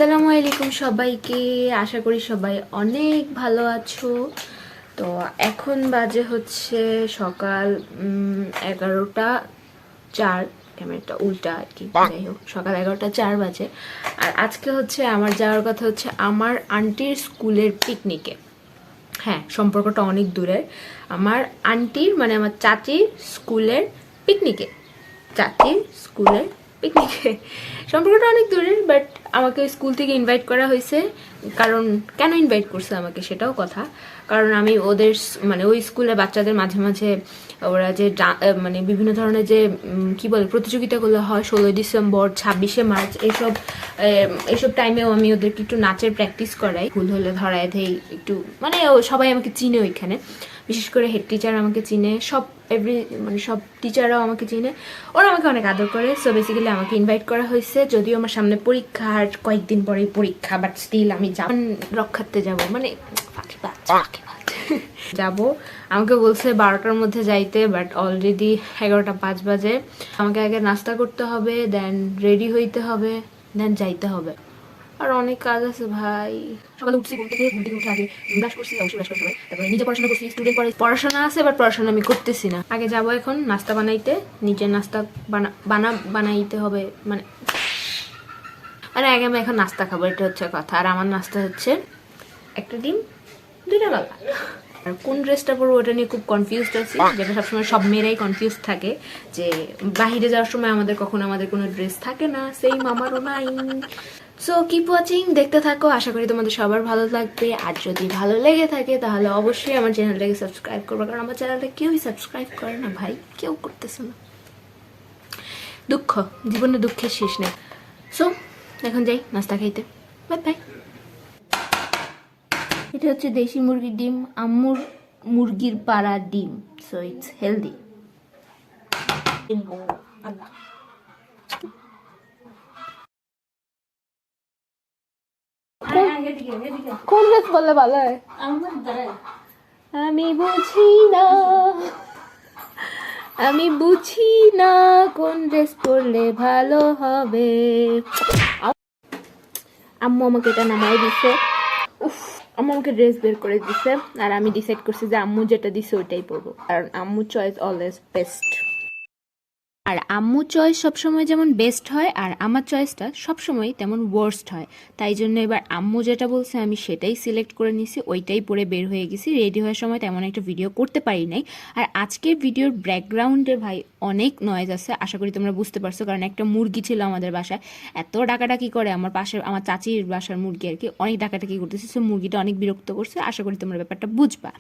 আসসালামু আলাইকুম সবাইকে। আশা করি সবাই অনেক ভালো আছো। তো এখন বাজে হচ্ছে সকাল 11টা 4। ক্যামেরাটা উল্টা আর কি, যাই হোক সকাল 11টা 4 বাজে। আর আজকে হচ্ছে আমার যাওয়ার কথা হচ্ছে আমার আন্টির স্কুলের পিকনিকে। হ্যাঁ, সম্পর্কটা অনেক দূরের। আমার আন্টির মানে আমার চাচির স্কুলের পিকনিকে। চাচির স্কুলের পিকনিকে সম্পর্কটা অনেক দূরের, বাট আমাকে স্কুল থেকে ইনভাইট করা হয়েছে। কারণ কেন ইনভাইট করছে আমাকে সেটাও কথা, কারণ আমি ওদের মানে ওই স্কুলের বাচ্চাদের মাঝে মাঝে ওরা যে মানে বিভিন্ন ধরনের যে কি বলে প্রতিযোগিতাগুলো হয় 16ই ডিসেম্বর 26শে মার্চ এইসব টাইমেও আমি ওদেরকে একটু নাচের প্র্যাকটিস করাই। ভুল হলে ধরায় দেই একটু, মানে সবাই আমাকে চিনে ওইখানে, বিশেষ করে হেড টিচার আমাকে চিনে, সব মানে সব টিচাররাও আমাকে চিনে, ওরা আমাকে অনেক আদর করে। সো বেসিক্যালি আমাকে ইনভাইট করা হয়েছে, যদিও আমার সামনে পরীক্ষা আর কয়েকদিন পরেই পরীক্ষা, বাট স্টিল আমি রক্ষার্থে যাব, মানে যাব। আমাকে বলছে 12টার মধ্যে যাইতে, বাট অলরেডি 11টা 5 বাজে। আমাকে আগে নাস্তা করতে হবে, দেন রেডি হইতে হবে, দেন যাইতে হবে। আর অনেক কাজ আছে ভাই। সকালে উঠছি, ঘুম থেকে উঠে আগে ব্রাশ করছি, অবশ্যই ব্রাশ করতে হবে। তারপরে নিজে পড়াশোনা করছি, স্টুডেন্ট পড়াশোনা আছে, বাট পড়াশোনা আমি করতেছি না। আগে যাবো এখন নাস্তা বানাইতে, নিজের নাস্তা বানাইতে হবে, মানে আগে আমি এখন নাস্তা খাবো, এটা হচ্ছে কথা। আর আমার নাস্তা হচ্ছে একটা ডিম, 2টা কলা। আর কোন ড্রেসটা পরবো ওটা নিয়ে খুব কনফিউজড আছি, যেটা সবসময় সব মেয়েরাই কনফিউজ থাকে, যে বাহিরে যাওয়ার সময় আমাদের কোনো ড্রেস থাকে না, সেই আমারও নাই। সো কিপ ওয়াচিং, দেখতে থাকো, আশা করি তোমাদের সবার ভালো লাগবে। আর যদি ভালো লেগে থাকে তাহলে অবশ্যই আমার চ্যানেলটাকে সাবস্ক্রাইব করবে, কারণ আমার চ্যানেলটা কেউই সাবস্ক্রাইব করে না ভাই, কেউ করতেছে না। দুঃখ, জীবনে দুঃখের শেষ নেই। সো এখন যাই নাস্তা খাইতে, বাই বাই। এটা হচ্ছে দেশি মুরগির ডিম, আম্মুর মুরগির পাড়া ডিম, সো ইটস হেলদি। কোন ড্রেস বললে ভালো হয়? আমি বুঝি না কোন ড্রেস পরলে ভালো হবে। আম্মু আমাকে এটা নামাই দিছে। উফ, আম্মু আমাকে ড্রেস বের করে দিছে, আর আমি ডিসাইড করছি যে আম্মু যেটা দিছে ওইটাই পরবো, কারণ আম্মু চয়েস অলওয়েজ বেস্ট। আর আম্মু চয়েস সবসময় যেমন বেস্ট হয়, আর আমার চয়েসটা সবসময় তেমন ওয়ার্স্ট হয়। তাই জন্য এবার আম্মু যেটা বলছে আমি সেটাই সিলেক্ট করে নিছি, ওইটাই পরে বের হয়ে গেছি। রেডি হওয়ার সময় তেমন একটা ভিডিও করতে পারি নাই। আর আজকের ভিডিওর ব্যাকগ্রাউন্ডে ভাই অনেক নয়েজ আছে, আশা করি তোমরা বুঝতে পারছো, কারণ একটা মুরগি ছিল আমাদের বাসায়, এত ডাকাডাকি করে। আমার পাশে আমার চাচির বাসার মুরগি আর কি, অনেক ডাকাডাকি করতেছে, সো মুরগিটা অনেক বিরক্ত করছে। আশা করি তোমরা ব্যাপারটা বুঝবা।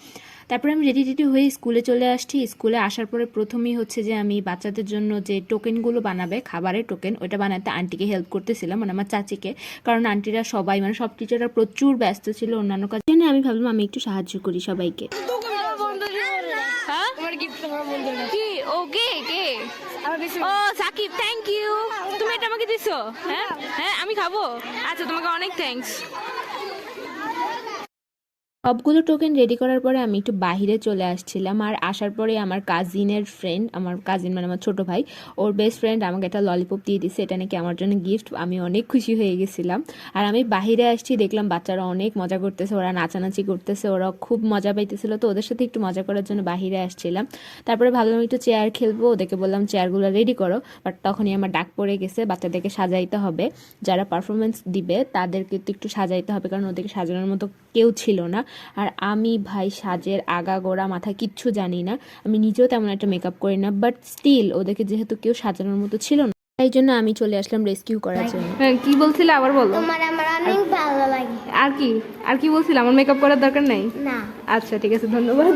তারপরে আমি রেডি হয়ে স্কুলে চলে আসছি। স্কুলে আসার পরে প্রথমেই হচ্ছে যে আমি বাচ্চাদের জন্য যে টোকেনগুলো বানাবে, খাবারের টোকেন, ওইটা বানাতে আন্টিকে হেল্প করতেছিলাম, মানে আমার চাচিকে। কারণ আন্টিরা সবাই, মানে সব টিচাররা প্রচুর ব্যস্ত ছিল অন্যান্য কাজে, জন্য আমি ভাবলাম আমি একটু সাহায্য করি সবাইকে। কি ওকে কে ও সাকিব, থ্যাংক ইউ, তুমি এটা আমাকে দিছো। হ্যাঁ হ্যাঁ আমি খাবো, আচ্ছা তোমাকে অনেক থ্যাঙ্কস। সবগুলো টোকেন রেডি করার পরে আমি একটু বাহিরে চলে আসছিলাম। আর আসার পরে আমার কাজিনের ফ্রেন্ড, আমার কাজিন মানে আমার ছোটো ভাই, ওর বেস্ট ফ্রেন্ড আমাকে একটা ললিপপ দিয়ে দিছে, এটা নাকি আমার জন্য গিফট। আমি অনেক খুশি হয়ে গেছিলাম। আর আমি বাহিরে আসছি, দেখলাম বাচ্চারা অনেক মজা করতেছে, ওরা নাচানাচি করতেছে, ওরা খুব মজা পাইতেছিল। তো ওদের সাথে একটু মজা করার জন্য বাহিরে আসছিলাম। তারপরে ভাবলাম একটু চেয়ার খেলবো, ওদেরকে বললাম চেয়ারগুলো রেডি করো। বাট তখনই আমার ডাক পড়ে গেছে, বাচ্চাদেরকে সাজাইতে হবে, যারা পারফরমেন্স দিবে তাদেরকে তো একটু সাজাইতে হবে, কারণ ওদেরকে সাজানোর মতো কেউ ছিল না। আর আমি ভাই সাজের আগাগোড়া মাথা কিচ্ছু জানি না, আমি নিজেও তেমন একটা মেকআপ করি না, বাট স্টিল ওদেরকে যেহেতু কেউ সাজানোর মতো ছিল না, তাই জন্য আমি চলে আসলাম রেস্কিউ করার জন্য। হ্যাঁ, কি বলছিলে আবার বলো। তোমার আমার অনেক ভালো লাগে। আর কি বলছিলে, আমার মেকআপ করার দরকার নাই? না। আচ্ছা ঠিক আছে, ধন্যবাদ।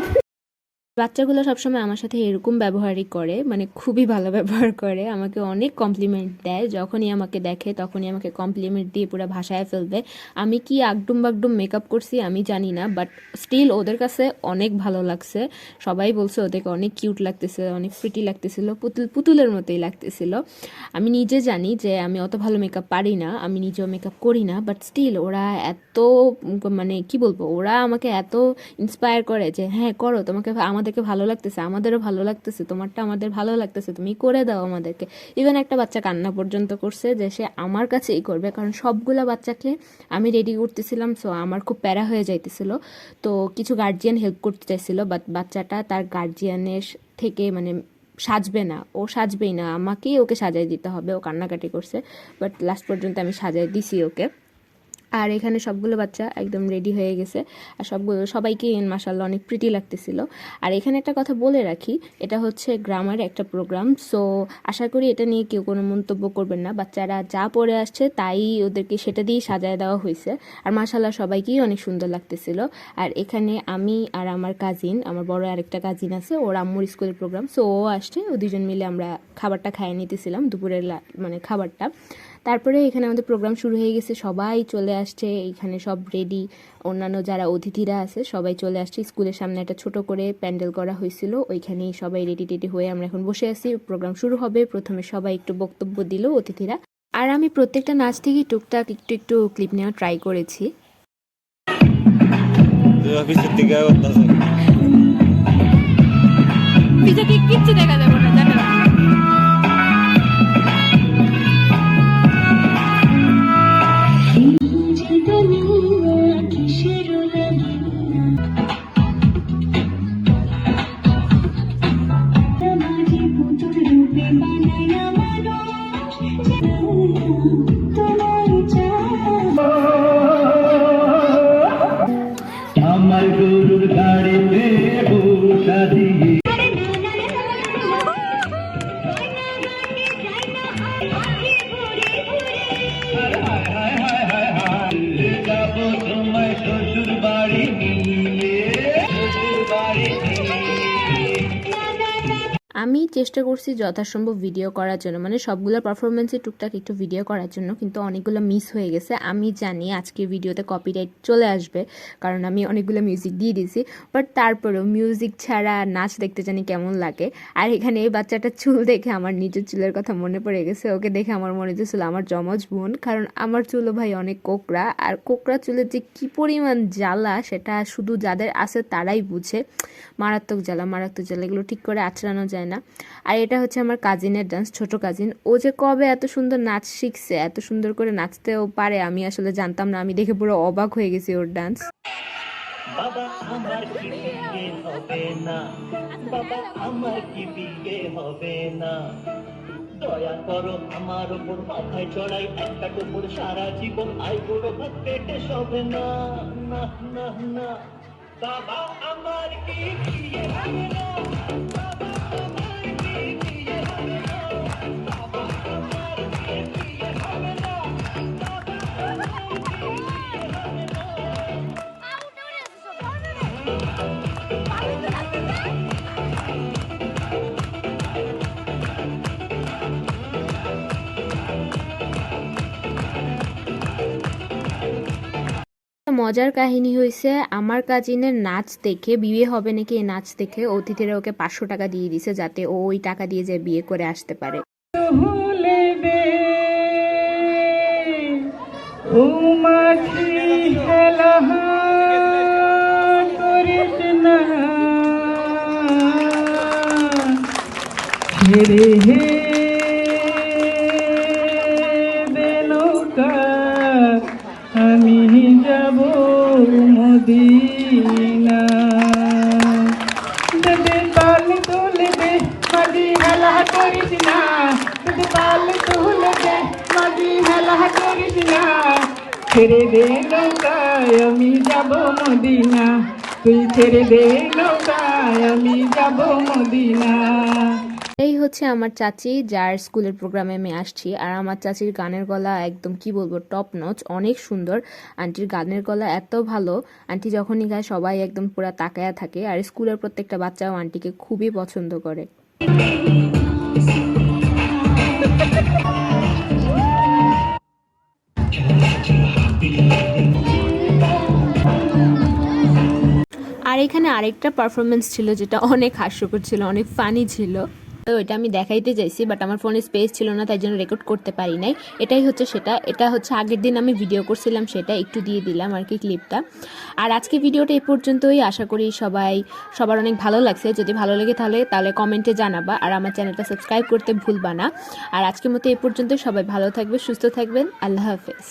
বাচ্চাগুলো সবসময় আমার সাথে এরকম ব্যবহারই করে, মানে খুবই ভালো ব্যবহার করে, আমাকে অনেক কমপ্লিমেন্ট দেয়। যখনই আমাকে দেখে তখনই আমাকে কমপ্লিমেন্ট দিয়ে পুরো ভাষায় ফেলবে। আমি কি আগডুম বাগডুম মেকআপ করছি আমি জানি না, বাট স্টিল ওদের কাছে অনেক ভালো লাগছে। সবাই বলছে ওদেরকে অনেক কিউট লাগতেছে, অনেক প্রিটি লাগতেছিল, পুতুলের মতোই লাগতেছিল। আমি নিজে জানি যে আমি অত ভালো মেকআপ পারি না, আমি নিজেও মেকআপ করি না, বাট স্টিল ওরা এত, মানে কি বলবো, ওরা আমাকে এত ইন্সপায়ার করে যে হ্যাঁ করো, তোমাকে আমাদের আমাদেরকে ভালো লাগতেছে, আমাদেরও ভালো লাগতেছে, তোমারটা আমাদের ভালো লাগতেছে, তুমি করে দাও আমাদেরকে। ইভেন একটা বাচ্চা কান্না পর্যন্ত করছে যে সে আমার কাছেই করবে, কারণ সবগুলা বাচ্চাকে আমি রেডি করতেছিলাম, সো আমার খুব প্যারা হয়ে যাইতেছিল। তো কিছু গার্জিয়ান হেল্প করতে চাইছিল, বাট বাচ্চাটা তার গার্জিয়ানের থেকে মানে সাজবে না, ও সাজবেই না, আমাকেই ওকে সাজাই দিতে হবে, ও কান্নাকাটি করছে। বাট লাস্ট পর্যন্ত আমি সাজাই দিছি ওকে। আর এখানে সবগুলো বাচ্চা একদম রেডি হয়ে গেছে, আর সবাইকে মাশাআল্লাহ অনেক প্রিটি লাগতেছিল। আর এখানে একটা কথা বলে রাখি, এটা হচ্ছে গ্রামার একটা প্রোগ্রাম, সো আশা করি এটা নিয়ে কেউ কোনো মন্তব্য করবেন না। বাচ্চারা যা পরে আসছে তাই ওদেরকে সেটা দিয়েই সাজায় দেওয়া হয়েছে, আর মাশাআল্লাহ সবাইকেই অনেক সুন্দর লাগতেছিল। আর এখানে আমি আর আমার কাজিন, আমার বড় আরেকটা কাজিন আছে, ওর আম্মুর স্কুলের প্রোগ্রাম, সো ও আসছে, ও দুজন মিলে আমরা খাবারটা খাইয়ে নিতেছিলাম, দুপুরের মানে খাবারটা। তারপরে এখানে আমাদের প্রোগ্রাম শুরু হয়ে গেছে, সবাই চলে আসছে, এখানে সব রেডি, অন্যান্য যারা অতিথিরা আছে সবাই চলে আসছে। স্কুলের সামনে একটা ছোট করে প্যান্ডেল করা হয়েছিল, ওইখানেই সবাই রেডি টেডি হয়ে আমরা এখন বসে আছি, প্রোগ্রাম শুরু হবে। প্রথমে সবাই একটু বক্তব্য দিল অতিথিরা, আর আমি প্রত্যেকটা নাচ থেকে টুকটাক একটু একটু ক্লিপ নেওয়া ট্রাই করেছি। কিচ্ছু দেখা যাবে না, দেখা আমার গরুর গাড়িতে বসা দিয়ে যাবো তোমায় শ্বশুর বাড়ি নিয়ে, শ্বশুর বাড়ি নিয়ে। আমি চেষ্টা করছি যথাসম্ভব ভিডিও করার জন্য, মানে সবগুলো পারফরমেন্সে টুকটাক একটু ভিডিও করার জন্য, কিন্তু অনেকগুলো মিস হয়ে গেছে। আমি জানি আজকে ভিডিওতে কপিরাইট চলে আসবে, কারণ আমি অনেকগুলো মিউজিক দিয়ে দিয়েছি, বাট তারপরেও মিউজিক ছাড়া নাচ দেখতে জানি কেমন লাগে। আর এখানে এই বাচ্চাটার চুল দেখে আমার নিজের চুলের কথা মনে পড়ে গেছে, ওকে দেখে আমার মনে হচ্ছিল আমার যমজ বোন, কারণ আমার চুলও ভাই অনেক কোকড়া, আর কোকড়া চুলের যে কী পরিমাণ জ্বালা সেটা শুধু যাদের আছে তারাই বুঝে। মারাত্মক জ্বালা, মারাত্মক জ্বালা, এগুলো ঠিক করে আঁচড়ানো যায় না। আর এটা হচ্ছে আমার কাজিনের ডান্স, ছোট কাজিন, ও যে কবে এত সুন্দর নাচ শিখছে, এত সুন্দর করে নাচতেও পারে আমি আসলে জানতাম না, আমি দেখে পুরো অবাক হয়ে গেছি ওর ডান্স। বাবা আমার কি বিয়ে হবে না, বাবা আমার কি বিয়ে হবে না, দয়া করো আমার ওপর মাথায় চড়াই একটা টুকুর, সারা জীবন আই গুঁড়ো ভাত পেটে সবে না, না না না, বাবা আমার কি বিয়ে হবে না, বাবা আমার কি বিয়ে হবে না, বাবা আমার কি বিয়ে হবে না, বাবা আমার কি বিয়ে হবে না। মজার কাহিনী হয়েছে, আমার কাজিনের নাচ দেখে, বিয়ে হবে নাকি এই নাচ দেখে অতিথিরা ওকে 500 টাকা দিয়ে দিছে, যাতে ও ওই টাকা দিয়ে যে বিয়ে করে আসতে পারে। ভুলে দে উমাছি হেলা করিস না, ছেড়ে হে দে নৌকা, আমি যাব মদিনা, দে তাল তুলে দে মাঝি হেলা করিস না, দে তাল তুলে দে মাঝি হেলা করিস না, ছেড়ে দে নৌকায় আমি যাব মদিনা, তুই ছেড়ে দে নৌকায় আমি যাব মদিনা। এই হচ্ছে আমার চাচি, যার স্কুলের প্রোগ্রামে আমি আসছি। আর আমার চাচির গানের গলা একদম কি বলবো, টপ নচ, অনেক সুন্দর। আন্টির গানের গলা এত ভালো, আন্টি যখনই গায় সবাই একদম পুরো তাকায়া থাকে। আর স্কুলের প্রত্যেকটা বাচ্চাও আন্টিকে খুবই পছন্দ করে। আর এখানে আরেকটা পারফরমেন্স ছিল যেটা অনেক হাস্যকর ছিল, অনেক ফানি ছিল। তো এটা আমি দেখাইতে চাইছি, বাট আমার ফোনে স্পেস ছিল না, তাই জন্য রেকর্ড করতে পারি নাই। এটাই হচ্ছে সেটা, এটা হচ্ছে আগের দিন আমি ভিডিও করছিলাম, সেটা একটু দিয়ে দিলাম আর কি ক্লিপটা। আর আজকে ভিডিওটা এই পর্যন্তই। আশা করি সবার অনেক ভালো লাগছে। যদি ভালো লাগে তাহলে কমেন্টে জানাবা, আর আমার চ্যানেলটা সাবস্ক্রাইব করতে ভুলবা না। আর আজকের মতো এই পর্যন্ত, সবাই ভালো থাকবে, সুস্থ থাকবেন, আল্লাহ হাফেজ।